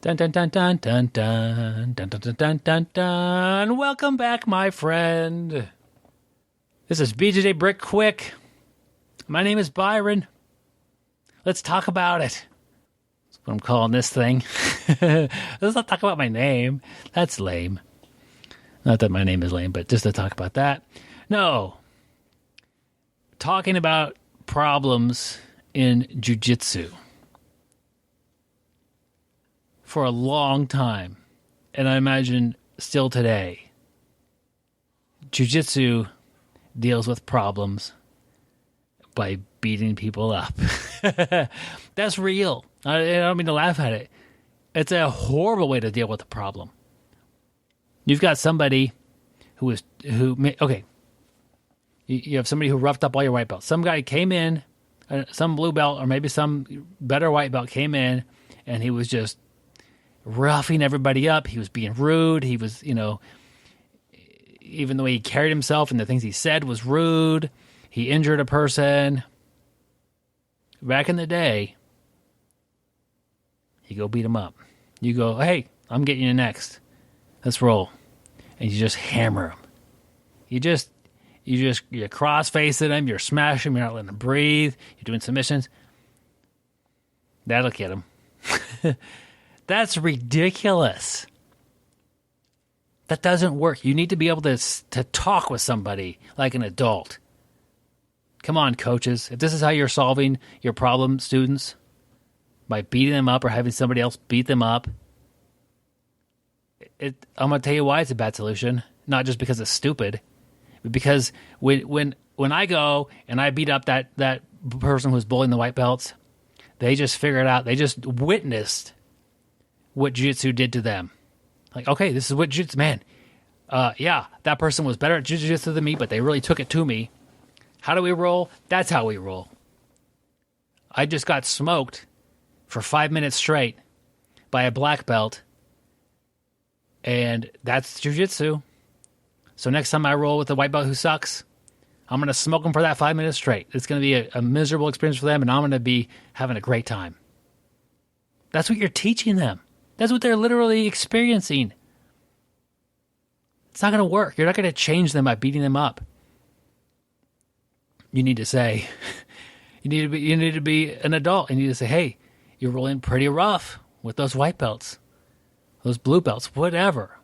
Dun dun dun dun dun dun dun dun dun dun dun dun. Welcome back, my friend. This is Bjjbrick Quick. My name is Byron. Let's talk about it. That's what I'm calling this thing. Let's not talk about my name. That's lame. Not that my name is lame, but just to talk about that. No. Talking about problems in jiu-jitsu. For a long time, and I imagine still today, jiu-jitsu deals with problems by beating people up. That's real. I don't mean to laugh at it. It's a horrible way to deal with a problem. You've got somebody you have somebody who roughed up all your white belts. Some guy came in, some blue belt or maybe some better white belt came in, and he was just roughing everybody up. He was being rude. He was, even the way he carried himself and the things he said was rude. He injured a person. Back in the day, you go beat him up. You go, hey, I'm getting you next. Let's roll. And you just hammer him. You're cross-facing him. You're smashing him. You're not letting him breathe. You're doing submissions. That'll get him. That's ridiculous. That doesn't work. You need to be able to talk with somebody like an adult. Come on, coaches. If this is how you're solving your problem, students, by beating them up or having somebody else beat them up, I'm going to tell you why it's a bad solution. Not just because it's stupid, but because when I go and I beat up that person who's bullying the white belts, they just figured out, they just witnessed what jiu-jitsu did to them. Like, okay, this is what jiu-jitsu, man. That person was better at jiu-jitsu than me, but they really took it to me. How do we roll? That's how we roll. I just got smoked for 5 minutes straight by a black belt, and that's jiu-jitsu. So next time I roll with a white belt who sucks, I'm going to smoke them for that 5 minutes straight. It's going to be a miserable experience for them, and I'm going to be having a great time. That's what you're teaching them. That's what they're literally experiencing. It's not going to work. You're not going to change them by beating them up. You need to say, you need to be an adult, and you need to say, hey, you're rolling pretty rough with those white belts, those blue belts, whatever.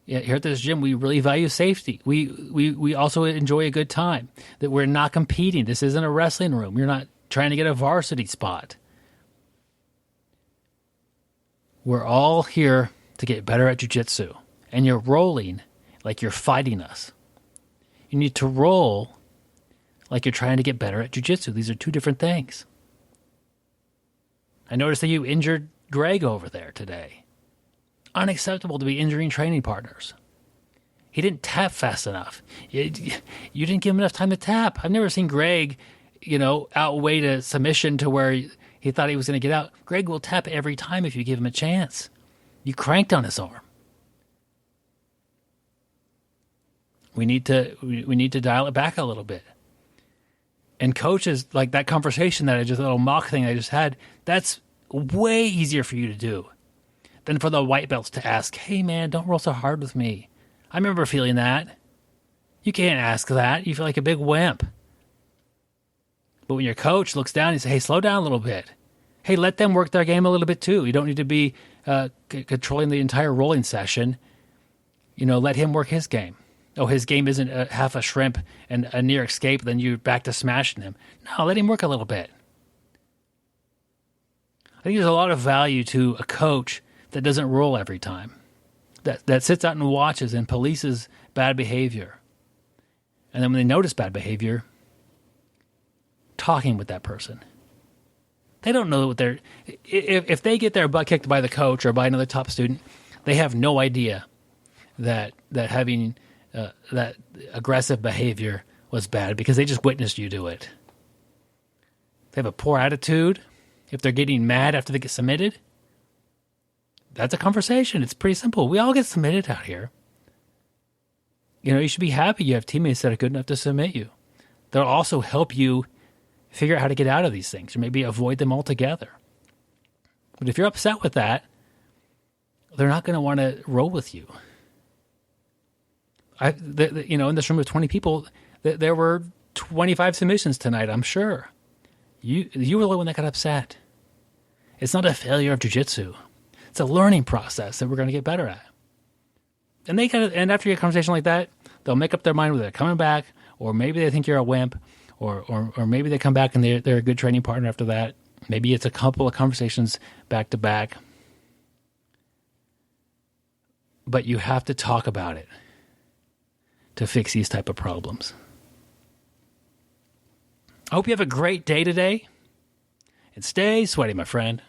Yeah, here at this gym, we really value safety. We also enjoy a good time. That we're not competing. This isn't a wrestling room. You're not trying to get a varsity spot. We're all here to get better at jiu-jitsu, and you're rolling like you're fighting us. You need to roll like you're trying to get better at jiu-jitsu. These are two different things. I noticed that you injured Greg over there today. Unacceptable to be injuring training partners. He didn't tap fast enough. You didn't give him enough time to tap. I've never seen Greg, outweigh a submission to where he thought he was going to get out. Greg will tap every time if you give him a chance. You cranked on his arm. We need to dial it back a little bit. And coaches, like that conversation that little mock thing I just had, that's way easier for you to do than for the white belts to ask, hey man, don't roll so hard with me. I remember feeling that. You can't ask that. You feel like a big wimp. But when your coach looks down and says, hey, slow down a little bit. Hey, let them work their game a little bit too. You don't need to be controlling the entire rolling session. Let him work his game. Oh, his game isn't half a shrimp and a near escape, then you're back to smashing him. No, let him work a little bit. I think there's a lot of value to a coach that doesn't roll every time, that sits out and watches and polices bad behavior. And then when they notice bad behavior, talking with that person. They don't know what if they get their butt kicked by the coach or by another top student, they have no idea that having that aggressive behavior was bad because they just witnessed you do it. They have a poor attitude. If they're getting mad after they get submitted, that's a conversation. It's pretty simple. We all get submitted out here. You should be happy you have teammates that are good enough to submit you. They'll also help you figure out how to get out of these things or maybe avoid them altogether. But if you're upset with that, they're not going to want to roll with you. In this room of 20 people, there were 25 submissions tonight, I'm sure. You were the one that got upset. It's not a failure of jiu-jitsu. It's a learning process that we're going to get better at. And after you get a conversation like that, they'll make up their mind whether they're coming back, or maybe they think you're a wimp, or maybe they come back and they're a good training partner after that. Maybe it's a couple of conversations back to back. But you have to talk about it to fix these type of problems. I hope you have a great day today. And stay sweaty, my friend.